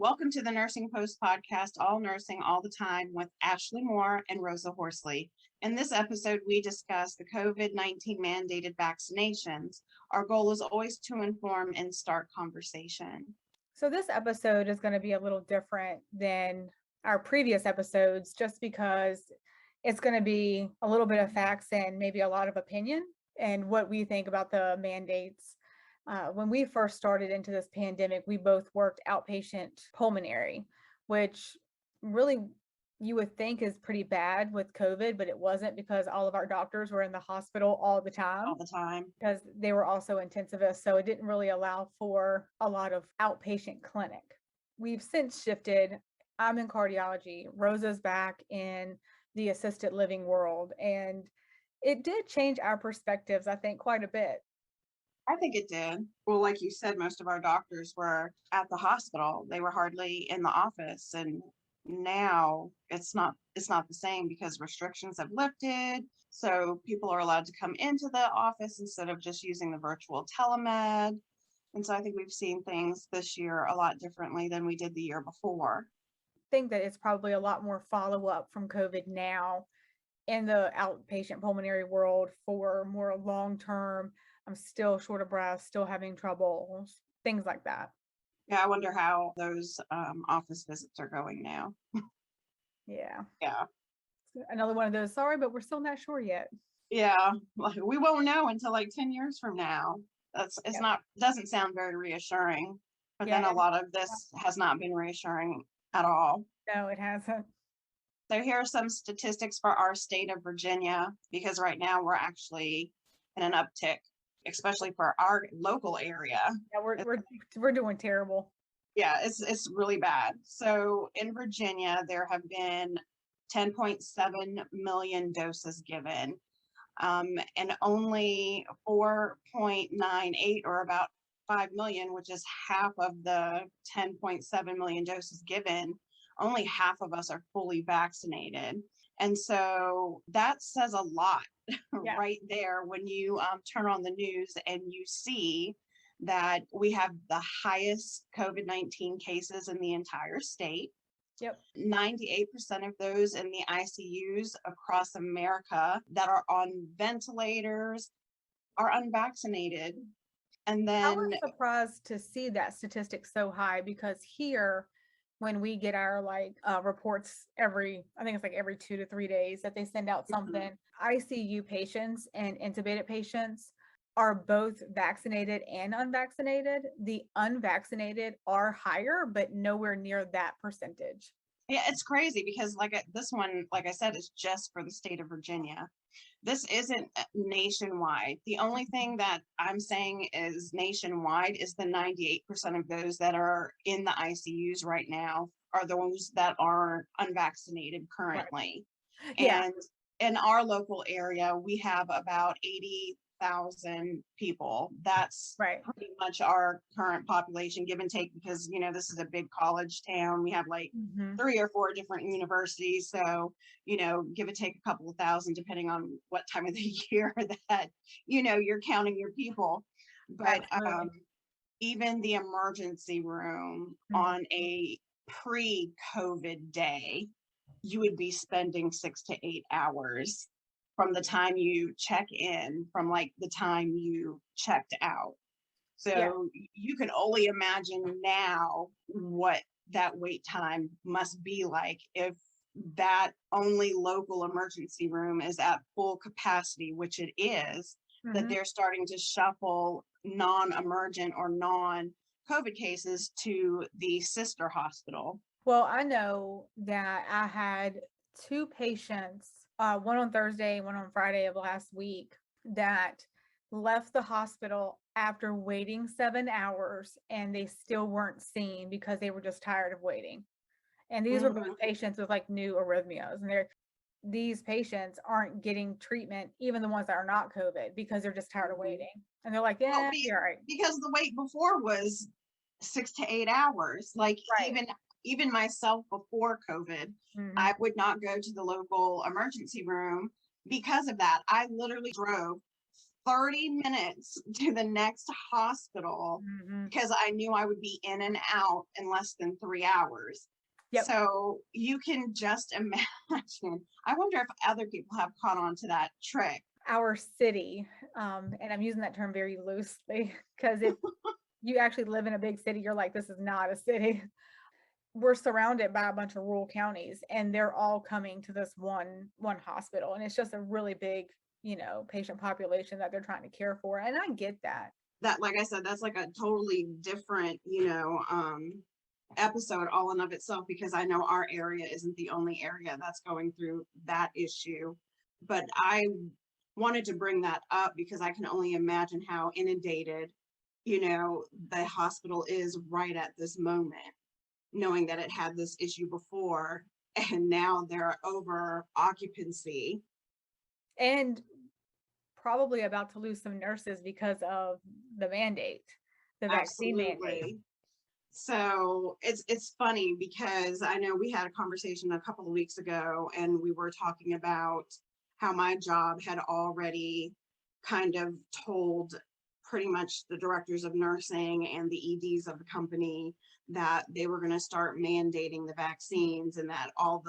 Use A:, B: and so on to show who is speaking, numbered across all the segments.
A: Welcome to the Nursing Post podcast, All Nursing All the Time with Ashley Moore and Rosa Horsley. In this episode, we discuss the COVID-19 mandated vaccinations. Our goal is always to inform and start conversation.
B: So this episode is going to be a little different than our previous episodes just because it's going to be a little bit of facts and maybe a lot of opinion and what we think about the mandates. When we first started into this pandemic, we both worked outpatient pulmonary, which really you would think is pretty bad with COVID, but it wasn't because all of our doctors were in the hospital all the time because they were also intensivists. So it didn't really allow for a lot of outpatient clinic. We've since shifted. I'm in cardiology. Rosa's back in the assisted living world. And it did change our perspectives, I think, quite a bit.
A: I think it did. Well, like you said, most of our doctors were at the hospital. They were hardly in the office. And now it's not the same because restrictions have lifted. So people are allowed to come into the office instead of just using the virtual telemed. And so I think we've seen things this year a lot differently than we did the year before.
B: I think that it's probably a lot more follow-up from COVID now in the outpatient pulmonary world for more long-term. I'm still short of breath, still having trouble, things like that.
A: Yeah, I wonder how those office visits are going now.
B: Yeah.
A: Another
B: one of those, sorry, but we're still not sure yet.
A: Yeah, we won't know until like 10 years from now. Doesn't sound very reassuring, but then a lot of this has not been reassuring at all.
B: No, it hasn't.
A: So here are some statistics for our state of Virginia, because right now we're actually in an uptick, especially for our local area.
B: Yeah, we're doing terrible.
A: Yeah, it's really bad. So in Virginia, there have been 10.7 million doses given, and only 4.98 or about 5 million, which is half of the 10.7 million doses given, only half of us are fully vaccinated. And so that says a lot right there when you turn on the news and you see that we have the highest COVID-19 cases in the entire state.
B: Yep.
A: 98% of those in the ICUs across America that are on ventilators are unvaccinated. And then
B: I was surprised to see that statistic so high because here, when we get our reports every 2 to 3 days that they send out something, ICU patients and intubated patients are both vaccinated and unvaccinated. The unvaccinated are higher, but nowhere near that percentage.
A: Yeah, it's crazy because this one, like I said, is just for the state of Virginia. This isn't nationwide. The only thing that I'm saying is nationwide is the 98% of those that are in the ICUs right now are those that are unvaccinated currently. Right.
B: Yeah.
A: And in our local area, we have about 80,000 people. That's
B: right.
A: Pretty much our current population, give and take, because, this is a big college town. We have 3 or 4 different universities. So, give or take a couple of thousand, depending on what time of the year that, you're counting your people. But even the emergency room on a pre-COVID day, you would be spending 6 to 8 hours from the time you check in, from the time you checked out. So you can only imagine now what that wait time must be like if that only local emergency room is at full capacity, which it is, that they're starting to shuffle non-emergent or non-COVID cases to the sister hospital.
B: Well, I know that I had 2 patients, one on Thursday, one on Friday of last week, that left the hospital after waiting 7 hours and they still weren't seen because they were just tired of waiting. And these were both patients with new arrhythmias, and these patients aren't getting treatment, even the ones that are not COVID, because they're just tired of waiting. And they're like, you're right.
A: Because the wait before was 6 to 8 hours. Even myself before COVID, I would not go to the local emergency room because of that. I literally drove 30 minutes to the next hospital because I knew I would be in and out in less than 3 hours.
B: Yep.
A: So you can just imagine. I wonder if other people have caught on to that trick.
B: Our city, and I'm using that term very loosely because if you actually live in a big city, you're like, this is not a city. We're surrounded by a bunch of rural counties and they're all coming to this one hospital. And it's just a really big, patient population that they're trying to care for. And I get that.
A: That, like I said, that's like a totally different, episode all in of itself, because I know our area isn't the only area that's going through that issue. But I wanted to bring that up because I can only imagine how inundated, the hospital is right at this moment, knowing that it had this issue before and now they're over occupancy.
B: And probably about to lose some nurses because of the mandate, the vaccine mandate.
A: So it's funny because I know we had a conversation a couple of weeks ago and we were talking about how my job had already kind of told pretty much the directors of nursing and the EDs of the company that they were going to start mandating the vaccines, and that all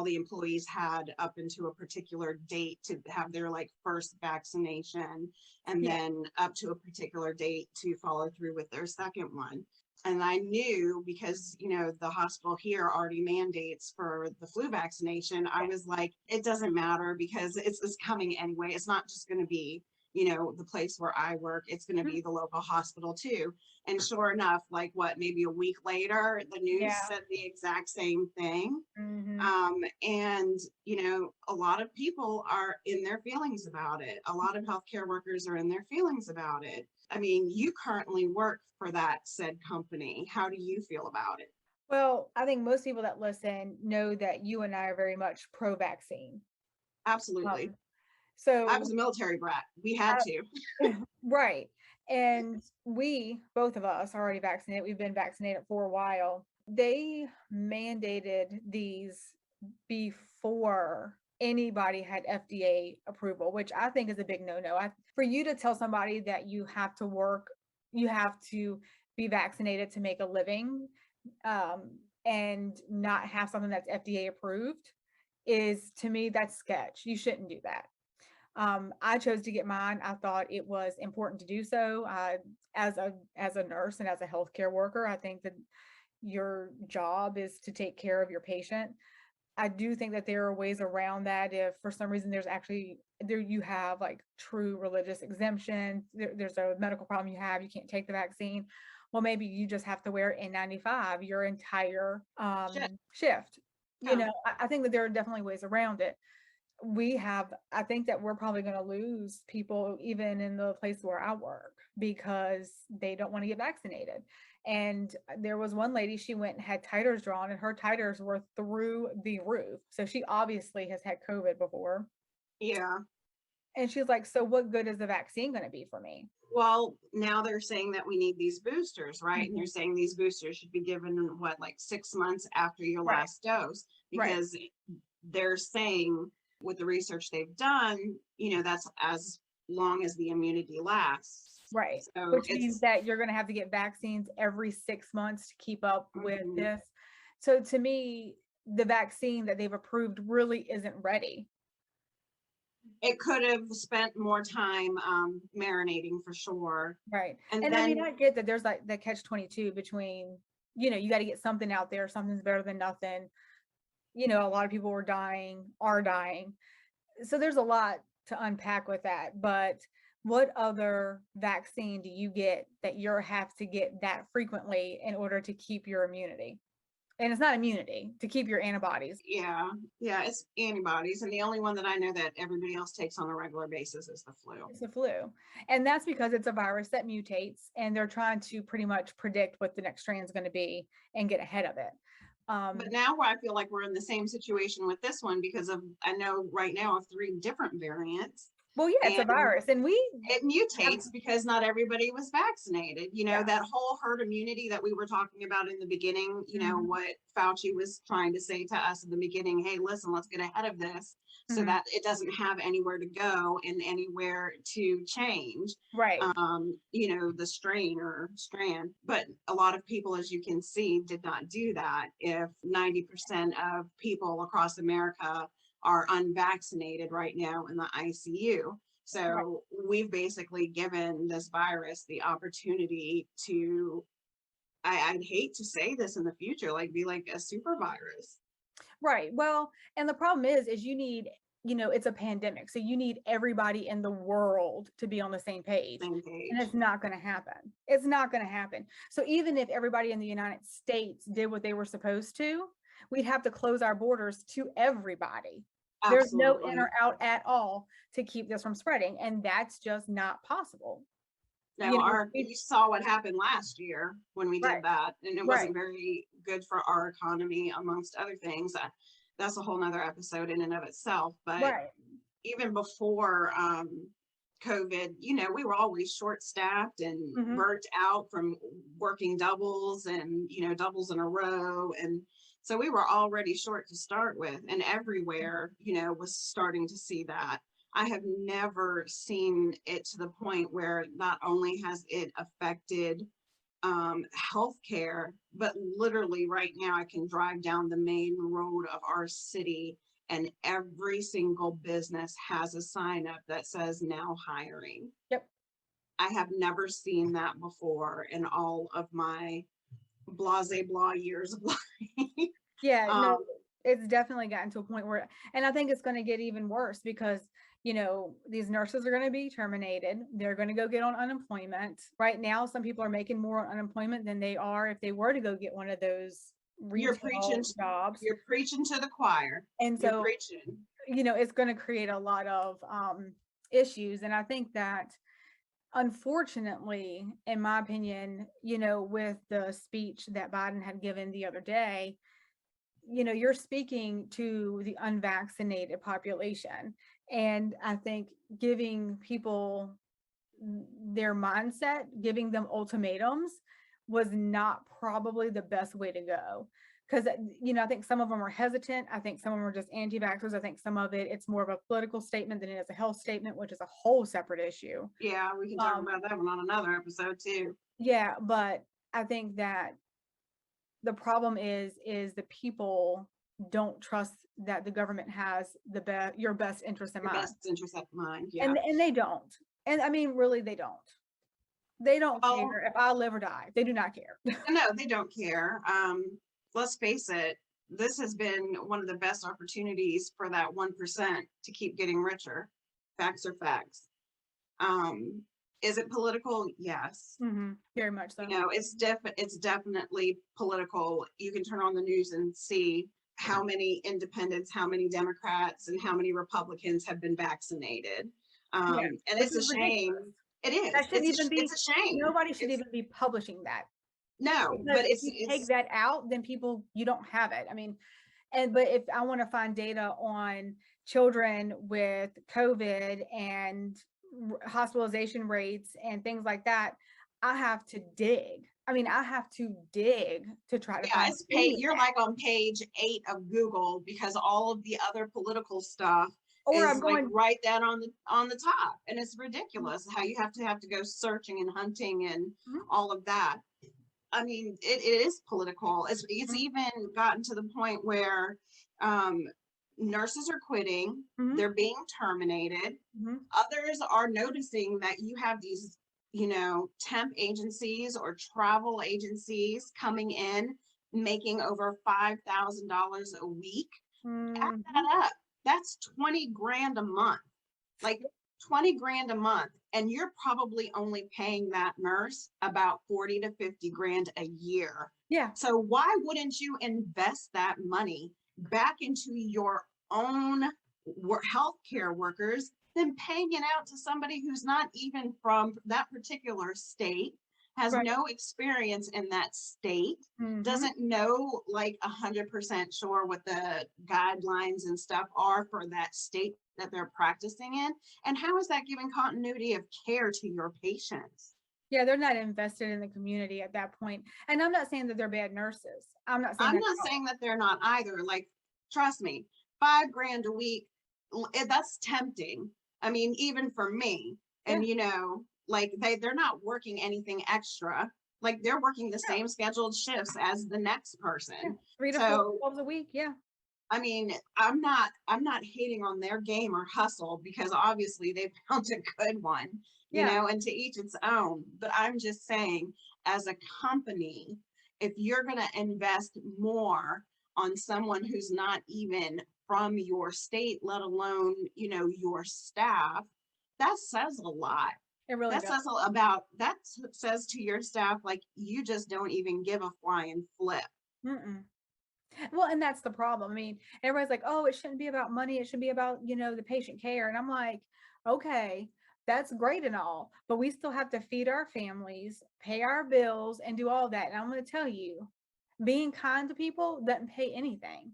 A: the employees had up into a particular date to have their first vaccination, and then up to a particular date to follow through with their second one. And I knew, because, the hospital here already mandates for the flu vaccination, I was like, it doesn't matter because it's coming anyway. It's not just going to be, the place where I work. It's going to be the local hospital too. And sure enough, maybe a week later, the news said the exact same thing. And, a lot of people are in their feelings about it. A lot of healthcare workers are in their feelings about it. I mean, you currently work for that said company. How do you feel about it?
B: Well, I think most people that listen know that you and I are very much pro-vaccine.
A: Absolutely.
B: So
A: I was a military brat. We had to.
B: Right. And we, both of us, are already vaccinated. We've been vaccinated for a while. They mandated these before anybody had FDA approval, which I think is a big no-no. For you to tell somebody that you have to work, you have to be vaccinated to make a living, and not have something that's FDA approved is, to me, that's sketch. You shouldn't do that. I chose to get mine. I thought it was important to do so. As a nurse and as a healthcare worker, I think that your job is to take care of your patient. I do think that there are ways around that. If for some reason you have true religious exemption, there's a medical problem you can't take the vaccine. Well, maybe you just have to wear N95 your entire shift. I think that there are definitely ways around it. I think that we're probably going to lose people even in the place where I work because they don't want to get vaccinated. And there was one lady, she went and had titers drawn and her titers were through the roof. So she obviously has had COVID before.
A: Yeah.
B: And she's like, so what good is the vaccine going to be for me?
A: Well, now they're saying that we need these boosters, right? And you're saying these boosters should be given 6 months after your last dose, because they're saying with the research they've done, that's as long as the immunity lasts.
B: Right.
A: So
B: which means that you're going to have to get vaccines every 6 months to keep up with this. So to me, the vaccine that they've approved really isn't ready.
A: It could have spent more time marinating for sure.
B: Right. And then, I mean, I get that there's the catch-22 between, you got to get something out there. Something's better than nothing. A lot of people are dying. So there's a lot to unpack with that. But what other vaccine do you get that you have to get that frequently in order to keep your immunity? And it's not immunity, to keep your antibodies.
A: Yeah, it's antibodies. And the only one that I know that everybody else takes on a regular basis is the flu.
B: It's the flu. And that's because it's a virus that mutates and they're trying to pretty much predict what the next strand is going to be and get ahead of it.
A: But now I feel like we're in the same situation with this one because I know right now of 3 different variants.
B: Well, yeah, it's a virus, and
A: it mutates because not everybody was vaccinated. That whole herd immunity that we were talking about in the beginning, what Fauci was trying to say to us in the beginning, hey, listen, let's get ahead of this so that it doesn't have anywhere to go and anywhere to change,
B: Right.
A: the strain or strand. But a lot of people, as you can see, did not do that. If 90% of people across America are unvaccinated right now in the ICU.
B: Right.
A: So we've basically given this virus the opportunity to, I'd hate to say this in the future, like be like a super virus.
B: Right. Well, and the problem is you need, it's a pandemic. So you need everybody in the world to be on the same page.
A: Same
B: And
A: page.
B: it's not going to happen. It's not going to happen. So even if everybody in the United States did what they were supposed to, we'd have to close our borders to everybody. There's no in
A: Absolutely.
B: or out at all to keep this from spreading. And that's just not possible.
A: No, you saw what happened last year when we
B: Right.
A: did that, and it
B: Right.
A: wasn't very good for our economy, amongst other things. That's a whole nother episode in and of itself. But
B: Right.
A: even before COVID, we were always short staffed and
B: Mm-hmm.
A: burnt out from working doubles and, doubles in a row. And so we were already short to start with, and everywhere, was starting to see that. I have never seen it to the point where not only has it affected healthcare, but literally right now I can drive down the main road of our city and every single business has a sign up that says now hiring.
B: Yep.
A: I have never seen that before in all of my blase blah years of life.
B: Yeah, no,
A: um,
B: it's definitely gotten to a point where, and I think it's going to get even worse because, these nurses are going to be terminated. They're going to go get on unemployment. Right now, some people are making more on unemployment than they are if they were to go get one of those
A: you're
B: retail
A: preaching,
B: jobs.
A: you're preaching to the choir.
B: And
A: You're
B: so,
A: preaching.
B: it's going to create a lot of issues. And I think that, unfortunately, in my opinion, with the speech that Biden had given the other day, you're speaking to the unvaccinated population. And I think giving people their mindset, giving them ultimatums was not probably the best way to go. Because, I think some of them are hesitant. I think some of them are just anti-vaxxers. I think some of it's more of a political statement than it is a health statement, which is a whole separate issue.
A: Yeah, we can talk about that one on another episode too.
B: Yeah, but I think that the problem is the people don't trust that the government has your best interest in
A: Your
B: mind.
A: best interest at mind. Yeah.
B: And they don't. And I mean, really, they don't. They don't
A: Well,
B: care if I live or die. They do not care.
A: no, they don't care. Let's face it, this has been one of the best opportunities for that 1% to keep getting richer. Facts are facts. Is it political? Yes.
B: Very much so.
A: It's definitely political. You can turn on the news and see how many independents, how many Democrats, and how many Republicans have been vaccinated.
B: Yeah,
A: And
B: which
A: it's a
B: is
A: shame.
B: ridiculous.
A: It is.
B: That shouldn't even be,
A: It's a shame.
B: nobody should even be publishing that.
A: No,
B: Because
A: but
B: if you take that out, then you don't have it. I mean, but if I want to find data on children with COVID and hospitalization rates and things like that, I have to dig. I mean, I have to dig to try to find
A: you're like on page 8 of Google because all of the other political stuff
B: or
A: is
B: I'm
A: like
B: going
A: right down on the top, and it's ridiculous how you have to go searching and hunting and all of that. I mean, it is political. It's even gotten to the point where nurses are quitting, they're being terminated. Others are noticing that you have these, temp agencies or travel agencies coming in, making over $5,000 a week. Add that up. That's 20 grand a month. Like 20 grand a month. And you're probably only paying that nurse about 40 to 50 grand a year.
B: Yeah.
A: So why wouldn't you invest that money back into your own healthcare workers than paying it out to somebody who's not even from that particular state, has no experience in that state, doesn't know like 100% sure what the guidelines and stuff are for that state that they're practicing in? And how is that giving continuity of care to your patients?
B: Yeah, they're not invested in the community at that point. And I'm not saying that they're bad nurses. I'm not saying
A: that they're not either. Like, trust me, $5 grand a week, that's tempting. I mean, even for me, and like they're not working anything extra. Like they're working the same scheduled shifts as the next
B: Yeah.
A: person.
B: 3 to 4
A: So,
B: jobs a week. Yeah.
A: I mean, I'm not hating on their game or hustle because obviously they found a good one,
B: Yeah.
A: and to each its own. But I'm just saying, as a company, if you're going to invest more on someone who's not even from your state, let alone, your staff, that says a lot.
B: It really
A: That
B: does.
A: says says to your staff, like, you just don't even give a flying flip.
B: Mm-mm. Well, and that's the problem. I mean, everybody's like, oh, it shouldn't be about money. It should be about, the patient care. And I'm like, okay, that's great and all, but we still have to feed our families, pay our bills, and do all that. And I'm going to tell you, being kind to people doesn't pay anything.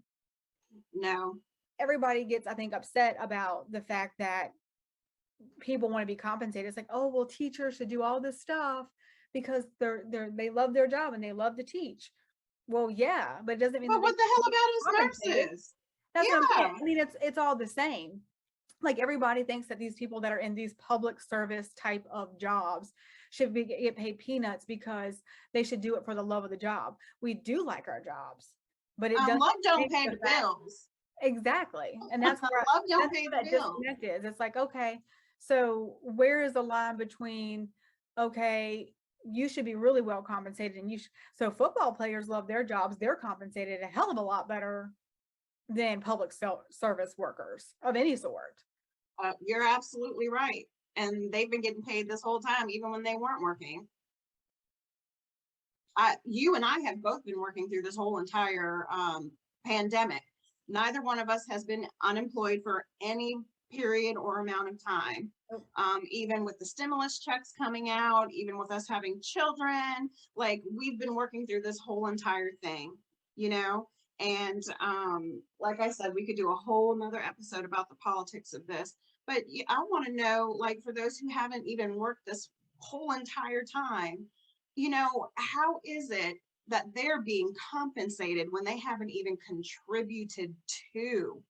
A: No.
B: Everybody gets, I think, upset about the fact that people want to be compensated. It's like, oh, well, teachers should do all this stuff because they love their job and they love to teach. Well, yeah, but it doesn't mean
A: But
B: that they
A: what the hell
B: should be
A: about us
B: compensated.
A: nurses?
B: That's what I'm
A: Yeah.
B: saying. I mean, it's all the same. Like everybody thinks that these people that are in these public service type of jobs should get paid peanuts because they should do it for the love of the job. We do like our jobs, but it doesn't
A: Love don't
B: change
A: pay
B: the
A: the
B: fact.
A: bills.
B: Exactly. And that's where
A: Love don't
B: that's
A: pay
B: where
A: the
B: that
A: bills.
B: disconnect is. It's like, okay, so where is the line between, okay, you should be really well compensated and so football players love their jobs, they're compensated a hell of a lot better than public service workers of any sort.
A: You're absolutely right. And they've been getting paid this whole time, even when they weren't working. You and I have both been working through this whole entire pandemic. Neither one of us has been unemployed for any period or amount of time. Even with the stimulus checks coming out, even with us having children, like we've been working through this whole entire thing, and like I said, we could do a whole nother episode about the politics of this, but I want to know, like, for those who haven't even worked this whole entire time, how is it that they're being compensated when they haven't even contributed to?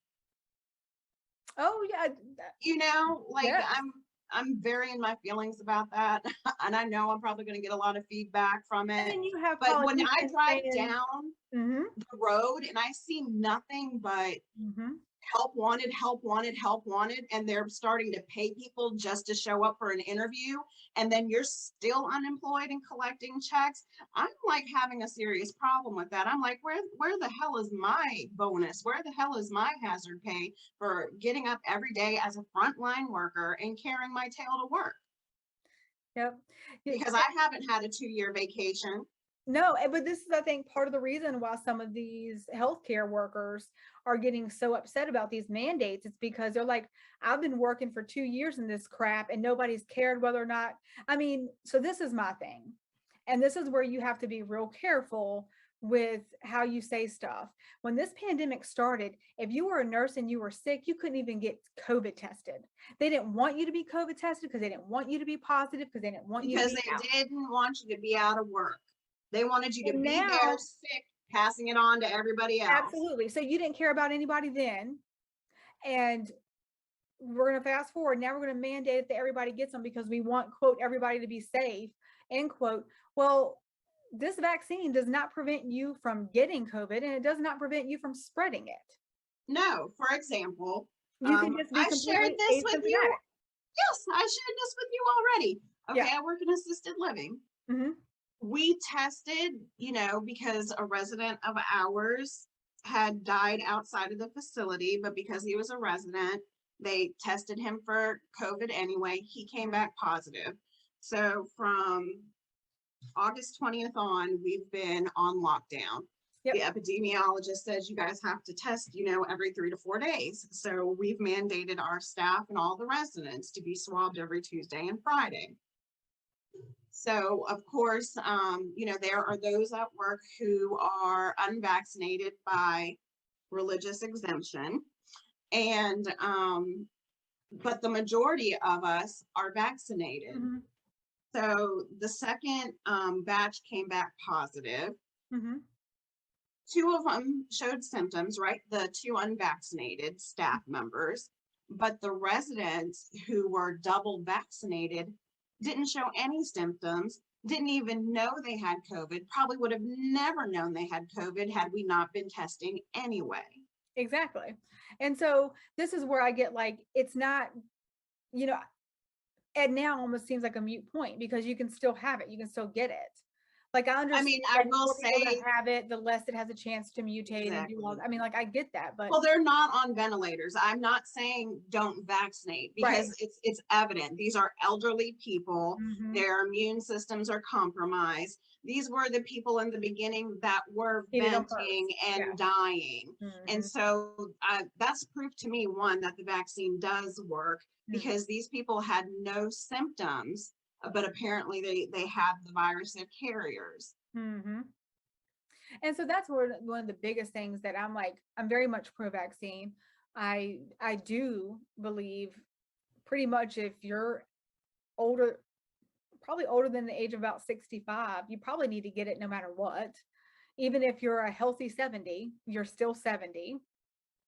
B: Oh yeah.
A: Like
B: Yes.
A: I'm very in my feelings about that. And I know I'm probably going to get a lot of feedback from
B: And
A: it.
B: then you have
A: But when I
B: politicians
A: drive
B: saying,
A: down
B: mm-hmm,
A: the road and I see nothing but
B: mm-hmm.
A: help wanted, help wanted, help wanted, and they're starting to pay people just to show up for an interview, and then you're still unemployed and collecting checks, I'm like having a serious problem with that. I'm like, where the hell is my bonus? Where the hell is my hazard pay for getting up every day as a frontline worker and carrying my tail to work?
B: Yep.
A: Because I haven't had a 2-year vacation.
B: No, but this is, I think, part of the reason why some of these healthcare workers are getting so upset about these mandates. It's because they're like, I've been working for 2 years in this crap and nobody's cared whether or not. I mean, so this is my thing. And this is where you have to be real careful with how you say stuff. When this pandemic started, if you were a nurse and you were sick, you couldn't even get COVID tested. They didn't want you to be COVID tested because they didn't want you to be positive because they didn't want you to
A: Because
B: be out.
A: they didn't want you to be out of work. They wanted you to
B: And
A: be
B: now,
A: there sick, passing it on to everybody else.
B: absolutely. So you didn't care about anybody then. And we're going to fast forward. Now we're going to mandate it that everybody gets them because we want, quote, everybody to be safe, end quote. Well, this vaccine does not prevent you from getting COVID, and it does not prevent you from spreading it.
A: No, for example,
B: You can just be
A: I shared
B: completely
A: this with you.
B: asymptomatic.
A: Yes, I shared this with you already. Okay,
B: Yeah.
A: I work in assisted living.
B: Mm-hmm.
A: We tested, because a resident of ours had died outside of the facility, but because he was a resident, they tested him for COVID anyway. He came back positive. So from August 20th on, we've been on lockdown.
B: Yep.
A: The epidemiologist says you guys have to test, every 3 to 4 days. So we've mandated our staff and all the residents to be swabbed every Tuesday and Friday. So of course, there are those at work who are unvaccinated by religious exemption. And, but the majority of us are vaccinated.
B: Mm-hmm.
A: So the second batch came back positive.
B: Mm-hmm.
A: 2 of them showed symptoms, right? The 2 unvaccinated staff members. but the residents who were double vaccinated didn't show any symptoms, didn't even know they had COVID, probably would have never known they had COVID had we not been testing anyway.
B: Exactly. And so this is where I get like, it's not, you know, and now almost seems like a moot point because you can still have it. You can still get it. Like I understand
A: I
B: the
A: will
B: more people
A: say,
B: that have it, the less it has a chance to mutate and do all.
A: exactly.
B: I mean, like I get that, but
A: Well, they're not on ventilators. I'm not saying don't vaccinate
B: right.
A: because it's evident. These are elderly people.
B: Mm-hmm.
A: Their immune systems are compromised. These were the people in the beginning that were
B: Needed them
A: venting
B: first.
A: and
B: Yeah.
A: dying.
B: Mm-hmm.
A: And so that's proof to me, one, that the vaccine does work
B: Mm-hmm.
A: because these people had no symptoms, but apparently they have the virus, they're carriers.
B: Mm-hmm. And so that's one of the biggest things that I'm like, I'm very much pro-vaccine. I do believe pretty much if you're older, probably older than the age of about 65, you probably need to get it no matter what. Even if you're a healthy 70, you're still 70.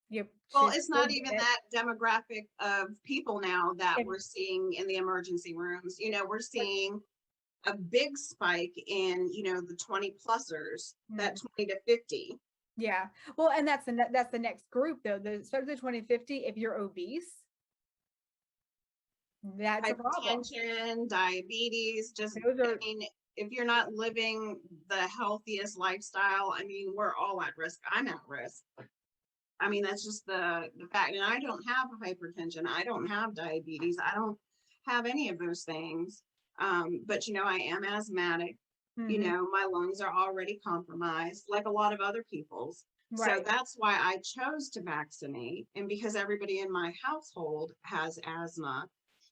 B: You
A: Well,
B: should
A: it's
B: still
A: not
B: get
A: even
B: it.
A: that demographic of people now that
B: If,
A: we're seeing in the emergency rooms. We're
B: like,
A: seeing a big spike in, the 20 plusers, that
B: mm,
A: 20 to 50.
B: yeah. Well, and that's the next group though. The start of the 2050, if you're obese, that's a problem.
A: Hypertension, diabetes, just,
B: Those are
A: if you're not living the healthiest lifestyle, we're all at risk. I'm at risk. That's just the fact. And I don't have hypertension. I don't have diabetes. I don't have any of those things. But I am asthmatic.
B: mhm,
A: My lungs are already compromised, like a lot of other people's. So
B: right.
A: that's why I chose to vaccinate. And because everybody in my household has asthma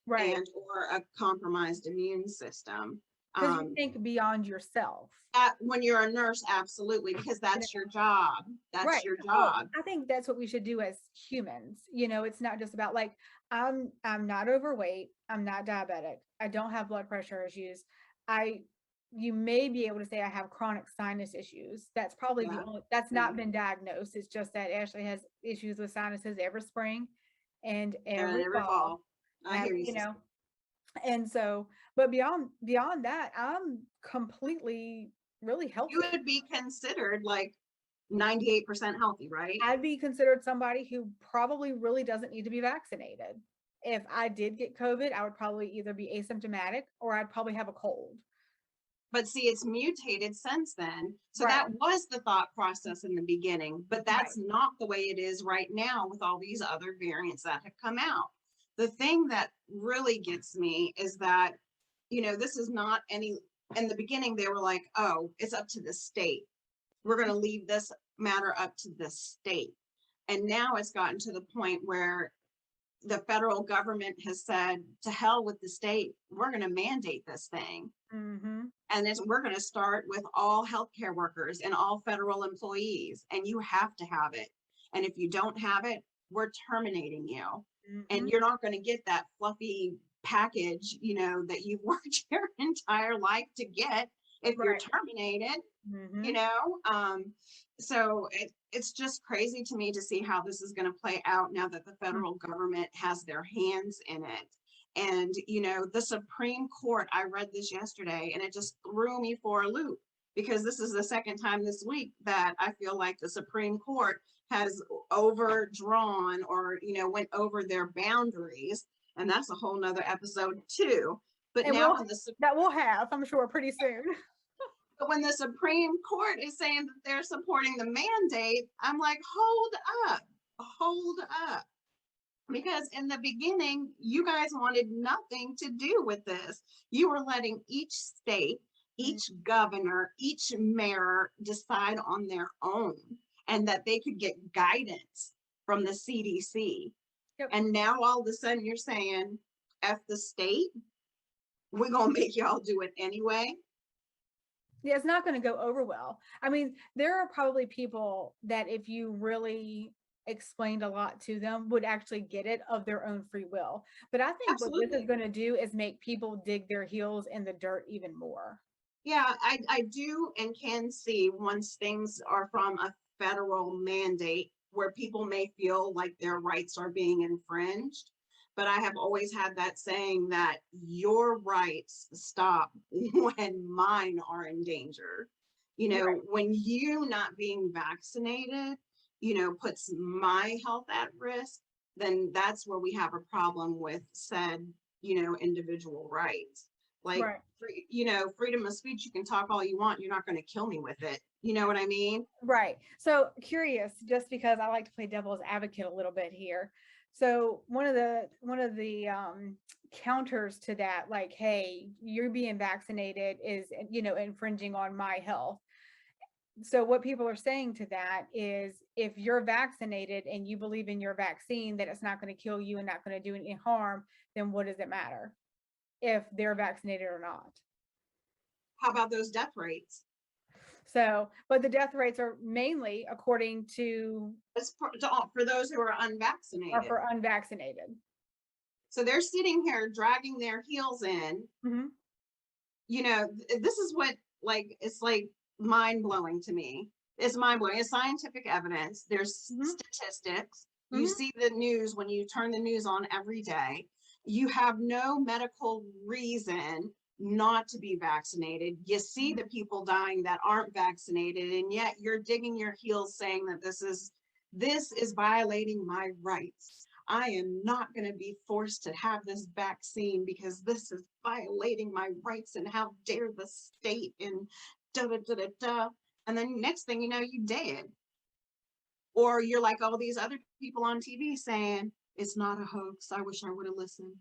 B: Right.
A: and or a compromised immune system.
B: Because you think beyond yourself.
A: When you're a nurse, absolutely, because
B: You know,
A: that's your job. That's
B: right.
A: your
B: Oh,
A: job.
B: I think that's what we should do as humans. It's not just about like I'm not overweight, I'm not diabetic, I don't have blood pressure issues. I You may be able to say I have chronic sinus issues. That's probably the
A: Yeah.
B: only that's not been diagnosed. It's just that Ashley has issues with sinuses every spring and
A: And
B: every
A: every
B: fall.
A: fall. I hear you,
B: You
A: sister.
B: know, and so, but beyond that, I'm completely really
A: You
B: healthy.
A: would be considered like 98% healthy, right?
B: I'd be considered somebody who probably really doesn't need to be vaccinated. If I did get COVID, I would probably either be asymptomatic or I'd probably have a cold.
A: But see, it's mutated since then. So
B: Right,
A: that was the thought process in the beginning, but
B: right.
A: that's not the way it is right now with all these other variants that have come out. The thing that really gets me is that, this is not any, in the beginning, they were like, oh, it's up to the state. We're going to leave this matter up to the state. And now it's gotten to the point where the federal government has said, to hell with the state, we're going to mandate this thing.
B: Mm-hmm.
A: And we're going to start with all healthcare workers and all federal employees, and you have to have it. And if you don't have it, we're terminating you.
B: Mm-hmm.
A: And you're not going to get that fluffy package, that you've worked your entire life to get if you're
B: Right.
A: terminated.
B: Mm-hmm.
A: you know so it's just crazy to me to see how this is going to play out now that the federal government has their hands in it. And the Supreme Court, I read this yesterday and it just threw me for a loop, because this is the second time this week that I feel like the Supreme Court has overdrawn or went over their boundaries, and that's a whole nother episode too. But
B: And
A: now when the
B: we'll have, I'm sure, pretty soon.
A: But when the Supreme Court is saying that they're supporting the mandate, I'm like, hold up. Because in the beginning, you guys wanted nothing to do with this. You were letting each state, each governor, each mayor decide on their own, and that they could get guidance from the CDC.
B: Yep.
A: And now all of a sudden you're saying, F the state, we're going to make y'all do it anyway.
B: Yeah, it's not going to go over well. I mean, there are probably people that if you really explained a lot to them would actually get it of their own free will. But I think what this is
A: Absolutely.
B: going to do is make people dig their heels in the dirt even more.
A: Yeah, I do and can see, once things are from a federal mandate, where people may feel like their rights are being infringed. But I have always had that saying that your rights stop when mine are in danger. You know,
B: Right.
A: when you not being vaccinated, puts my health at risk, then that's where we have a problem with said, individual rights. Like,
B: Right.
A: freedom of speech, you can talk all you want, you're not going to kill me with it. You know what I mean?
B: Right. So curious, just because I like to play devil's advocate a little bit here. So one of the counters to that, like, hey, you're being vaccinated is, infringing on my health. So what people are saying to that is, if you're vaccinated and you believe in your vaccine that it's not going to kill you and not going to do any harm, then what does it matter if they're vaccinated or not?
A: How about those death rates?
B: So, but the death rates are mainly according to
A: It's for those who are
B: are
A: unvaccinated.
B: for unvaccinated.
A: So they're sitting here dragging their heels in.
B: Mm-hmm.
A: This is what, like, it's like mind blowing to me. It's mind blowing. It's scientific evidence. There's
B: Mm-hmm.
A: statistics. You
B: Mm-hmm.
A: see the news when you turn the news on every day. You have no medical reason not to be vaccinated. You see the people dying that aren't vaccinated, and yet you're digging your heels saying that this is violating my rights. I am not going to be forced to have this vaccine because this is violating my rights, and how dare the state, and da da da da da. And then next thing you know, you dead. Or you're like all these other people on TV saying it's not a hoax. I wish I would have listened.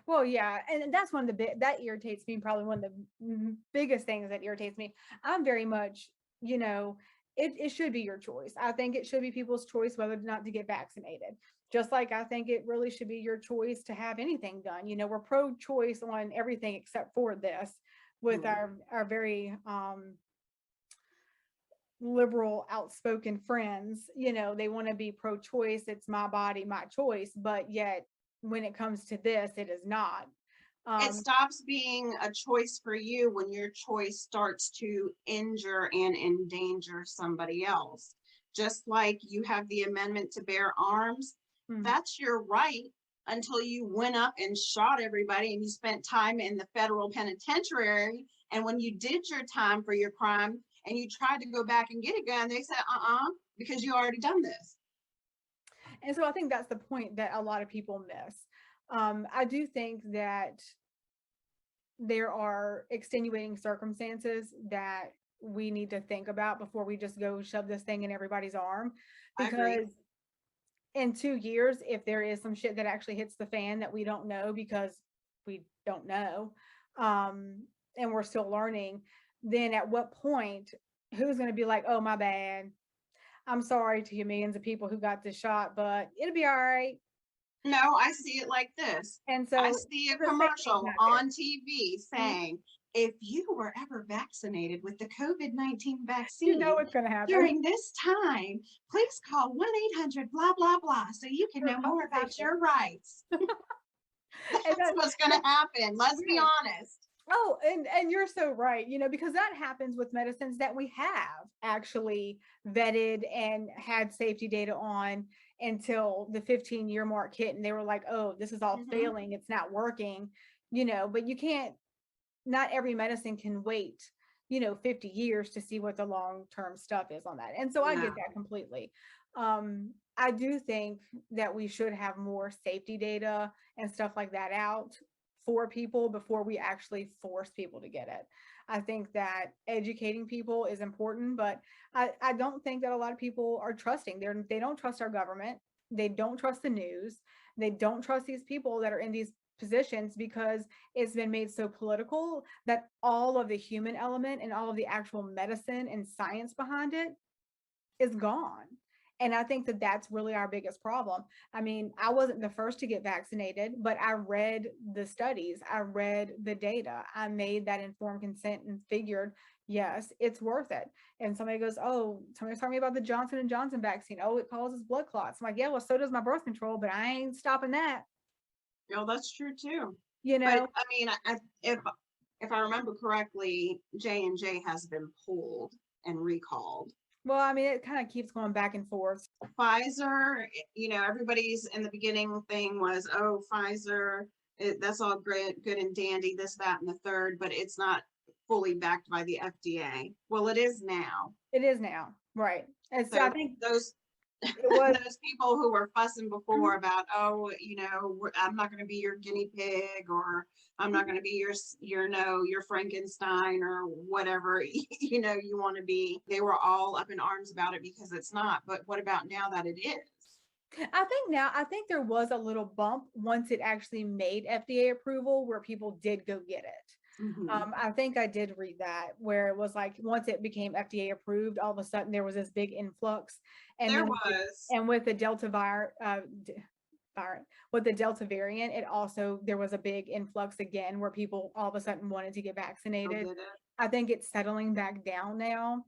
B: Well, yeah, and that's one of the that irritates me. Probably one of the biggest things that irritates me. I'm very much, it should be your choice. I think it should be people's choice whether or not to get vaccinated. Just like I think it really should be your choice to have anything done. We're pro-choice on everything except for this, with our very liberal, outspoken friends. They want to be pro-choice. It's my body, my choice, but yet when it comes to this, it is not.
A: It stops being a choice for you when your choice starts to injure and endanger somebody else. Just like you have the amendment to bear arms, that's your right until you went up and shot everybody and you spent time in the federal penitentiary. And when you did your time for your crime and you tried to go back and get a gun, they said, because you already done this.
B: And so I think that's the point that a lot of people miss. I do think that there are extenuating circumstances that we need to think about before we just go shove this thing in everybody's arm. Because in 2 years, if there is some shit that actually hits the fan that we don't know because we don't know, and we're still learning, then at what point, who's going to be like, oh, my bad, I'm sorry to you millions of people who got this shot, but it'll be all right.
A: No, I see it like this.
B: And so
A: I see a commercial on TV saying, if you were ever vaccinated with the COVID-19 vaccine,
B: what's going to happen
A: during this time, please call 1-800 blah, blah, blah, so you can know more about your rights. That's what's going to happen. Let's be honest.
B: Oh, and you're so right, because that happens with medicines that we have actually vetted and had safety data on until the 15-year mark hit, and they were like, oh, this is all failing, it's not working, but you can't, not every medicine can wait 50 years to see what the long-term stuff is on that. And so I get that completely. I do think that we should have more safety data and stuff like that out for people before we actually force people to get it. I think that educating people is important, but I don't think that a lot of people are trusting. They don't trust our government. They don't trust the news. They don't trust these people that are in these positions because it's been made so political that all of the human element and all of the actual medicine and science behind it is gone. And I think that that's really our biggest problem. I mean, I wasn't the first to get vaccinated, but I read the studies, I read the data, I made that informed consent and figured, yes, it's worth it. And somebody goes, oh, somebody's talking about the Johnson & Johnson vaccine. Oh, it causes blood clots. I'm like, yeah, well, so does my birth control, but I ain't stopping that.
A: That's true too.
B: But
A: I mean, if I remember correctly, J&J has been pulled and recalled.
B: Well, I mean, it kind of keeps going back and forth.
A: Pfizer, everybody's in the beginning thing was, oh, Pfizer, that's all great, good and dandy, this, that, and the third, but it's not fully backed by the FDA. Well, it is now.
B: It is now, right? And so I
A: So
B: think
A: those
B: it was.
A: those people who were fussing before about, oh, I'm not going to be your guinea pig, or I'm not going to be your Frankenstein, or whatever, you want to be. They were all up in arms about it because it's not. But what about now that it is?
B: I think there was a little bump once it actually made FDA approval where people did go get it.
A: Mm-hmm.
B: I think I did read that where it was like once it became FDA approved, all of a sudden there was this big influx, and
A: There
B: then
A: was.
B: with the with the Delta variant, it also there was a big influx again where people all of a sudden wanted to get
A: Oh,
B: vaccinated.
A: did it?
B: I think it's settling back down now,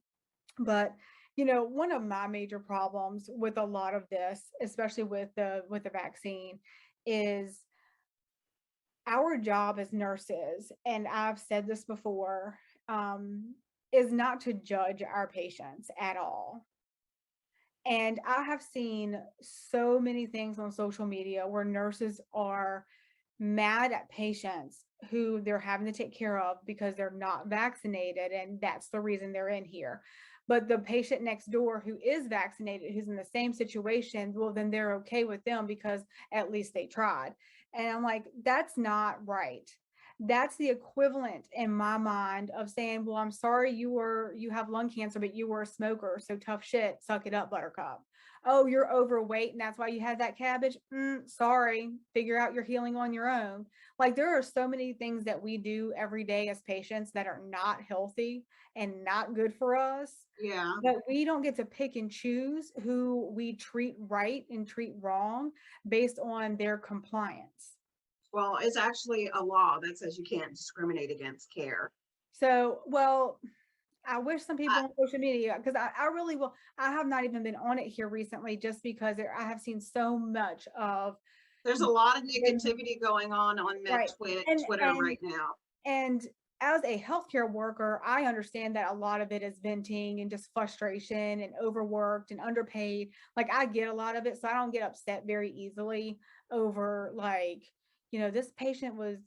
B: but one of my major problems with a lot of this, especially with the vaccine, is our job as nurses, and I've said this before, is not to judge our patients at all. And I have seen so many things on social media where nurses are mad at patients who they're having to take care of because they're not vaccinated, and that's the reason they're in here. But the patient next door who is vaccinated, who's in the same situation, well, then they're okay with them because at least they tried. And I'm like, that's not right. That's the equivalent in my mind of saying, well, I'm sorry you have lung cancer, but you were a smoker, so tough shit, suck it up, buttercup. Oh, you're overweight and that's why you had that cabbage. Sorry, figure out your healing on your own. Like, there are so many things that we do every day as patients that are not healthy and not good for us,
A: Yeah.
B: but we don't get to pick and choose who we treat right and treat wrong based on their compliance.
A: Well, it's actually a law that says you can't discriminate against care.
B: So, well, I wish some people
A: I,
B: on social media, because I really will. I have not even been on it here recently just because I have seen so much of
A: there's a lot of
B: the-
A: negativity going on
B: right.
A: Twitter right now.
B: And as a healthcare worker, I understand that a lot of it is venting and just frustration and overworked and underpaid. Like, I get a lot of it, so I don't get upset very easily over, like, this patient was,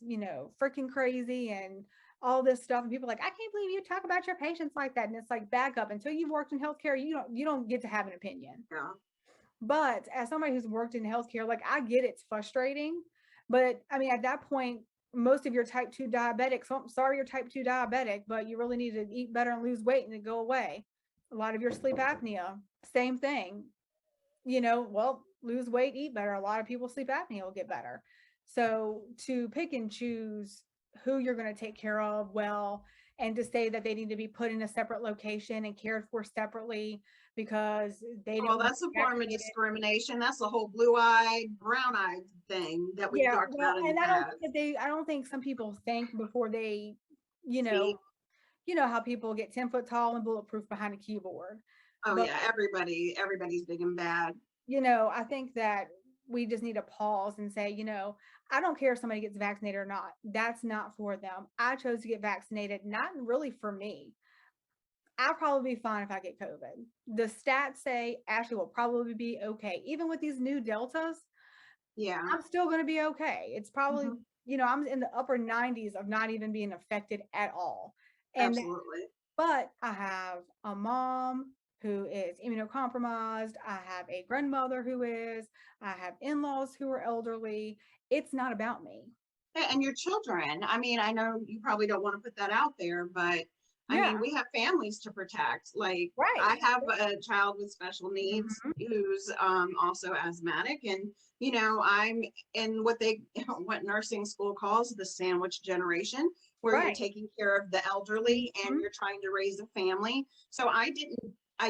B: freaking crazy and all this stuff. And people are like, I can't believe you talk about your patients like that. And it's like, back up. Until you've worked in healthcare, you don't get to have an opinion.
A: Yeah.
B: But as somebody who's worked in healthcare, like, I get it's frustrating. But I mean, at that point, most of your type 2 diabetics, so I'm sorry you're type 2 diabetic, but you really need to eat better and lose weight and it go away. A lot of your sleep apnea, same thing. Well, lose weight, eat better. A lot of people sleep apnea will get better. So to pick and choose who you're going to take care of well, and to say that they need to be put in a separate location and cared for separately because they didn't
A: Well,
B: want
A: that's
B: to
A: a
B: be
A: form of
B: vaccinated.
A: discrimination. That's the whole blue-eyed, brown-eyed thing that we've
B: Yeah,
A: talked
B: well,
A: about in the
B: and
A: past.
B: I don't think some people think before they, you
A: See?
B: know, how people get 10 foot tall and bulletproof behind a keyboard.
A: Oh
B: But
A: yeah, everybody's big and bad.
B: I think that we just need to pause and say, I don't care if somebody gets vaccinated or not. That's not for them. I chose to get vaccinated, not really for me. I'll probably be fine if I get COVID. The stats say Ashley will probably be okay. Even with these new deltas,
A: Yeah.
B: I'm still going to be okay. It's probably,
A: Hmm.
B: I'm in the upper 90s of not even being affected at all. And
A: Absolutely.
B: but I have a mom who is immunocompromised. I have a grandmother who is. I have in-laws who are elderly. It's not about me.
A: And your children. I mean, I know you probably don't want to put that out there, but I
B: Yeah,
A: mean, we have families to protect. Like, I
B: right.
A: have a child with special needs
B: Mhm.
A: who's also asthmatic, and I'm in what nursing school calls the sandwich generation, where you're
B: Right.
A: taking care of the elderly and
B: Mhm.
A: you're trying to raise a family. So I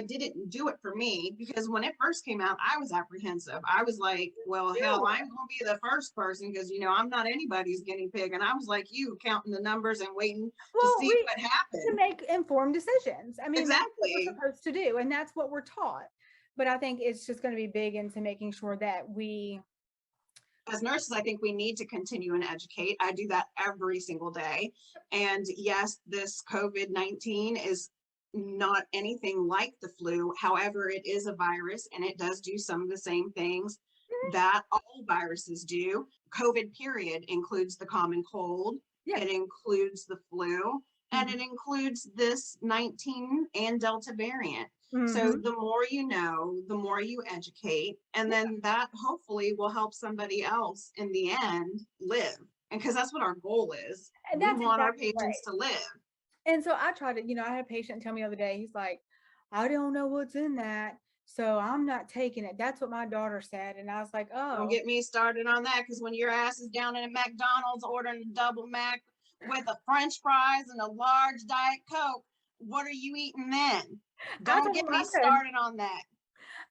A: didn't do it for me, because when it first came out, I was apprehensive. I was like, well, hell, I'm going to be the first person, because, I'm not anybody's guinea pig. And I was like you, counting the numbers and waiting to
B: Well,
A: see
B: we
A: what
B: to
A: happened.
B: make informed decisions. I mean, that's what we're
A: Exactly.
B: supposed to do, and that's what we're taught. But I think it's just going to be big into making sure that we.
A: As nurses, I think we need to continue and educate. I do that every single day. And yes, this COVID-19 is not anything like the flu. However, it is a virus and it does do some of the same things that all viruses do. COVID period includes the common cold.
B: Yeah.
A: It includes the flu, and
B: Mhm.
A: it includes this 19 and Delta variant. So
B: Mhm.
A: the more you know, the more you educate, and then that hopefully will help somebody else in the end live. And because that's what our goal is.
B: And
A: We
B: that's
A: want our
B: exactly
A: patients
B: right.
A: to live.
B: And so I tried to, I had a patient tell me the other day, he's like, I don't know what's in that, so I'm not taking it. That's what my daughter said. And I was like,
A: Don't
B: oh,
A: get me started on that, because when your ass is down in a McDonald's ordering a double Mac with a French fries and a large Diet Coke, what are you eating then?
B: I
A: Don't
B: told
A: get
B: him,
A: me started on that.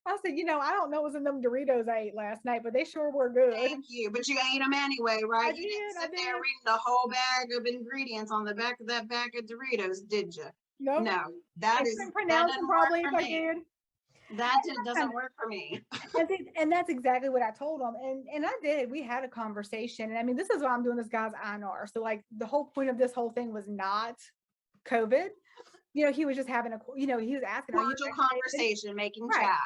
B: I said, I don't know what's in them Doritos I ate last night, but they sure were good.
A: Thank you. But you ate them anyway, right? You didn't
B: I
A: sit there
B: did.
A: reading the whole bag of ingredients on the back of that bag of Doritos, did you?
B: Nope.
A: No,
B: I couldn't
A: that
B: pronounce them
A: doesn't work
B: probably if
A: for
B: I
A: me.
B: did.
A: Doesn't work for me.
B: And that's exactly what I told him. And I did. We had a conversation. And I mean, this is why I'm doing this guy's INR. So like the whole point of this whole thing was not COVID. He was just having he was asking, are you
A: Cordial
B: vaccinated?
A: conversation, making
B: Right.
A: chat.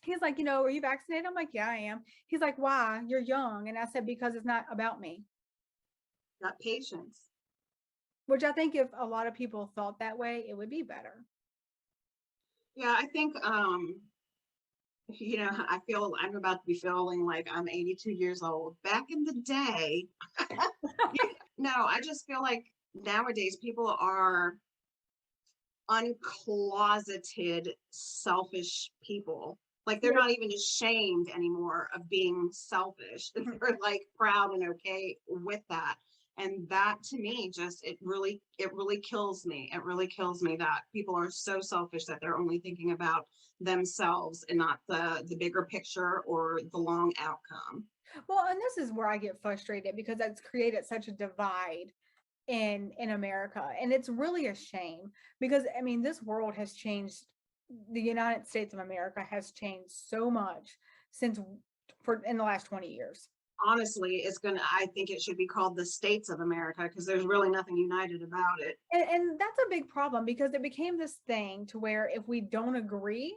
B: He's like, are you vaccinated? I'm like, yeah, I am. He's like, why? You're young. And I said, because it's not about me.
A: Got patience.
B: Which I think if a lot of people thought that way, it would be better.
A: Yeah, I think I feel I'm about to be feeling like I'm 82 years old. Back in the day, no, I just feel like nowadays people are uncloseted, selfish people. Like they're
B: Yeah.
A: not even ashamed anymore of being selfish. They're like proud and okay with that. And that to me just it really kills me. It really kills me that people are so selfish that they're only thinking about themselves and not the bigger picture or the long outcome.
B: Well, and this is where I get frustrated because that's created such a divide in America. And it's really a shame because I mean, this world has changed. The United States of America has changed so much since for in the last 20 years.
A: Honestly, I think it should be called the States of America, because there's really nothing united about it.
B: And that's a big problem because it became this thing to where if we don't agree,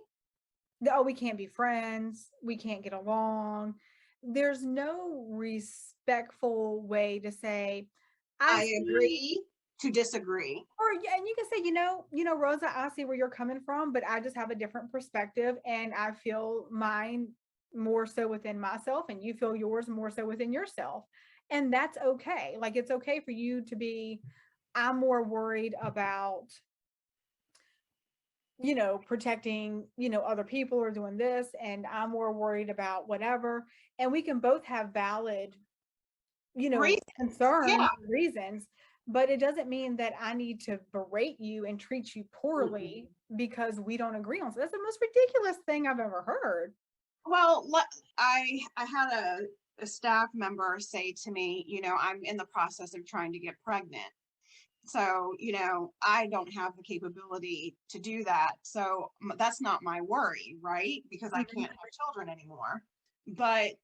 B: we can't be friends, we can't get along. There's no respectful way to say, I
A: I
B: see,
A: agree to disagree.
B: or yeah, and you can say, Rosa, I see where you're coming from, but I just have a different perspective, and I feel mine more so within myself, and you feel yours more so within yourself, and that's okay. Like it's okay for you to be. I'm more worried about protecting, other people or doing this, and I'm more worried about whatever. And we can both have valid,
A: Reasons.
B: concerns,
A: Yeah.
B: reasons, but it doesn't mean that I need to berate you and treat you
A: Mm-mm.
B: poorly because we don't agree on. So that's the most ridiculous thing I've ever heard.
A: Well, I had a staff member say to me, I'm in the process of trying to get pregnant. So, I don't have the capability to do that. So that's not my worry, right? Because I
B: Mhm.
A: can't have children anymore. But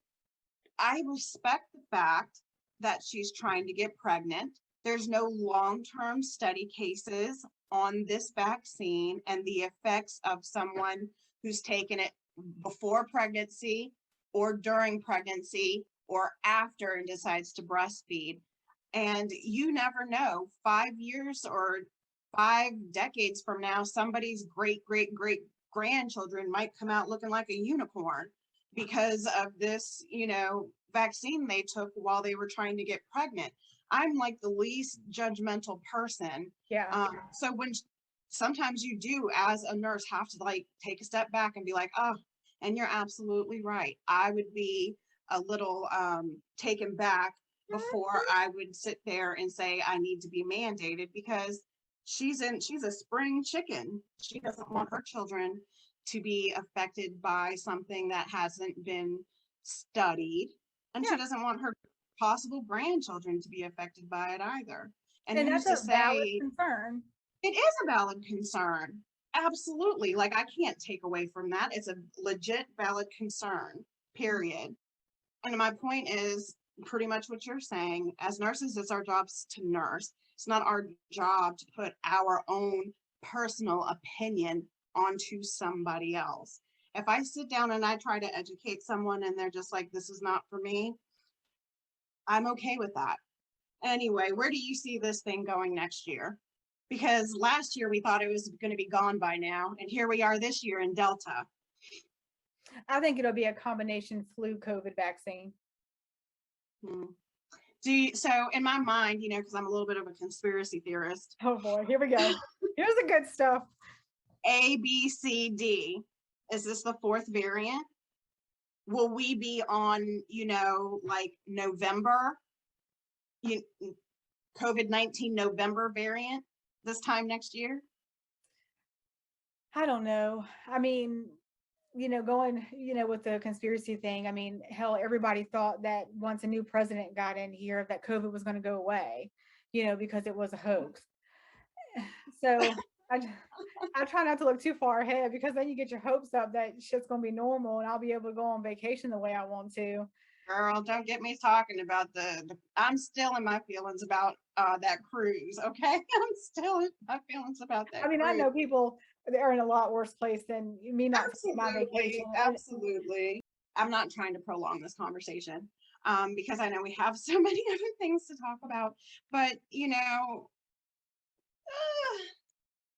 A: I respect the fact that she's trying to get pregnant. There's no long-term study cases on this vaccine and the effects of someone who's taken it before pregnancy or during pregnancy or after and decides to breastfeed. And you never know, 5 years or 5 decades from now, somebody's great, great, great grandchildren might come out looking like a unicorn because of this, vaccine they took while they were trying to get pregnant. I'm like the least judgmental person.
B: Yeah.
A: So when sometimes you do, as a nurse, have to like take a step back and be like, oh, and you're absolutely right. I would be a little taken back before I would sit there and say I need to be mandated, because she's a spring chicken. She doesn't want her children to be affected by something that hasn't been studied, and she
B: Yeah.
A: doesn't want her possible grandchildren to be affected by it either. And
B: And
A: who's
B: that's
A: to
B: a valid
A: say
B: concern.
A: it is a valid concern? Absolutely. Like, I can't take away from that. It's a legit valid concern, period. And my point is pretty much what you're saying. As nurses, it's our jobs to nurse. It's not our job to put our own personal opinion onto somebody else. If I sit down and I try to educate someone and they're just like, this is not for me, I'm okay with that. Anyway, where do you see this thing going next year? Because last year we thought it was going to be gone by now, and here we are this year in Delta.
B: I think it'll be a combination flu COVID vaccine.
A: So in my mind, because I'm a little bit of a conspiracy theorist.
B: Oh boy, here we go. Here's the good stuff.
A: A, B, C, D. Is this the fourth variant? Will we be on, like November, COVID-19 November variant this time next year?
B: I don't know. I mean, going, with the conspiracy thing, I mean, hell, everybody thought that once a new president got in here that COVID was going to go away, because it was a hoax. So I try not to look too far ahead, because then you get your hopes up that shit's going to be normal and I'll be able to go on vacation the way I want to.
A: Girl, don't get me talking about I'm still in my feelings about that cruise, okay? I'm still in my feelings about that cruise.
B: I know people, they're in a lot worse place than me not taking my vacation.
A: Absolutely. I'm not trying to prolong this conversation because I know we have so many other things to talk about, but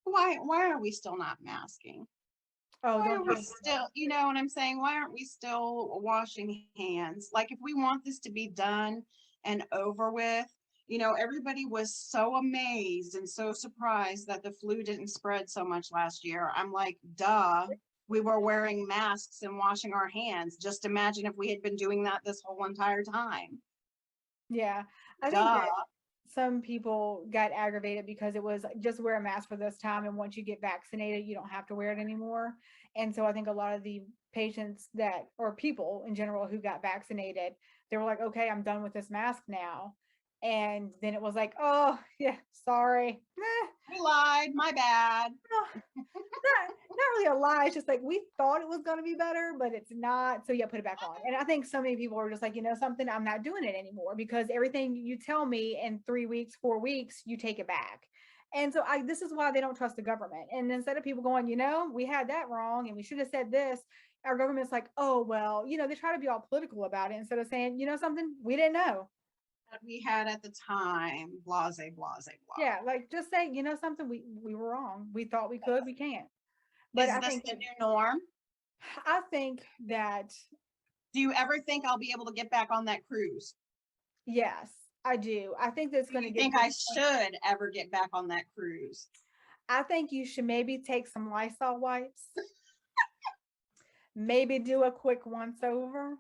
A: why are we still not masking?
B: Oh,
A: why are we still, you know what I'm saying? Why aren't we still washing hands? Like, if we want this to be done and over with, everybody was so amazed and so surprised that the flu didn't spread so much last year. I'm like, duh, we were wearing masks and washing our hands. Just imagine if we had been doing that this whole entire time.
B: Yeah, I think that some people got aggravated because it was just wear a mask for this time, and once you get vaccinated, you don't have to wear it anymore. And so I think a lot of the patients or people in general who got vaccinated, they were like, okay, I'm done with this mask now. And then it was like, oh yeah, sorry.
A: We lied, my bad.
B: Not really a lie. It's just like, we thought it was going to be better, but it's not. So yeah, put it back on. And I think so many people are just like, something, I'm not doing it anymore, because everything you tell me in 3 weeks, 4 weeks, you take it back. And so this is why they don't trust the government. And instead of people going, we had that wrong and we should have said this, our government's like, oh, well, they try to be all political about it instead of saying, something, we didn't know.
A: That we had at the time, blase, blase, blah.
B: Yeah, like, just say, something, we were wrong. We thought we could, we can't. But
A: I think the new norm?
B: I think that.
A: Do you ever think I'll be able to get back on that cruise?
B: Yes, I do. I think that's going to get.
A: Think I should ever get back on that cruise?
B: I think you should maybe take some Lysol wipes. Maybe do a quick once over.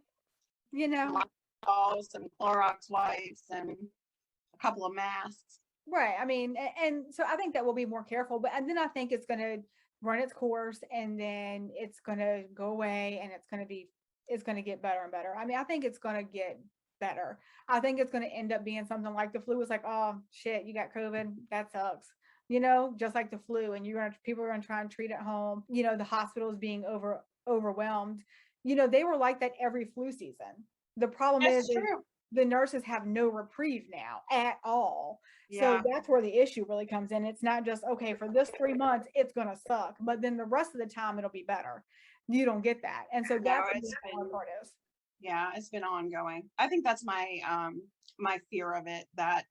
A: Lysol, some Clorox wipes, and a couple of masks.
B: Right. I mean, and so I think that we'll be more careful. And then I think it's going to run its course, and then it's going to go away, and it's going to get better and better. I mean, I think it's going to get better. I think it's going to end up being something like the flu was like, oh shit, you got COVID, that sucks, just like the flu, and people are going to try and treat at home. The hospitals being overwhelmed. They were like that every flu season. The problem is the nurses have no reprieve now at all. Yeah. So that's where the issue really comes in. It's not just, okay, for this 3 months, it's going to suck, but then the rest of the time it'll be better. You don't get that. And so that's what the hard part is.
A: Yeah, it's been ongoing. I think that's my my fear of it, that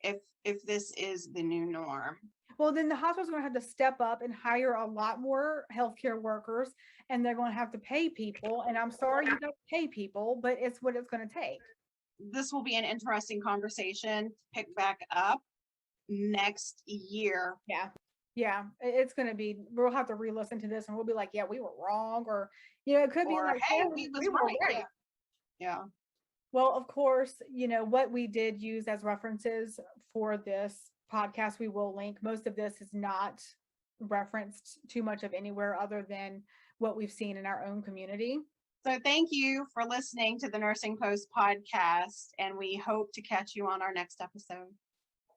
A: if this is the new norm.
B: Well, then the hospital's going to have to step up and hire a lot more healthcare workers, and they're going to have to pay people. And I'm sorry you don't pay people, but it's what it's going to take.
A: This will be an interesting conversation to pick back up next year.
B: Yeah, it's going to be, we'll have to re-listen to this and we'll be like, yeah, we were wrong. Or, it could be like,
A: hey, we were right. Yeah.
B: Well, of course, what we did use as references for this podcast, we will link. Most of this is not referenced too much of anywhere other than what we've seen in our own community.
A: So thank you for listening to the Nursing Post podcast, and we hope to catch you on our next episode.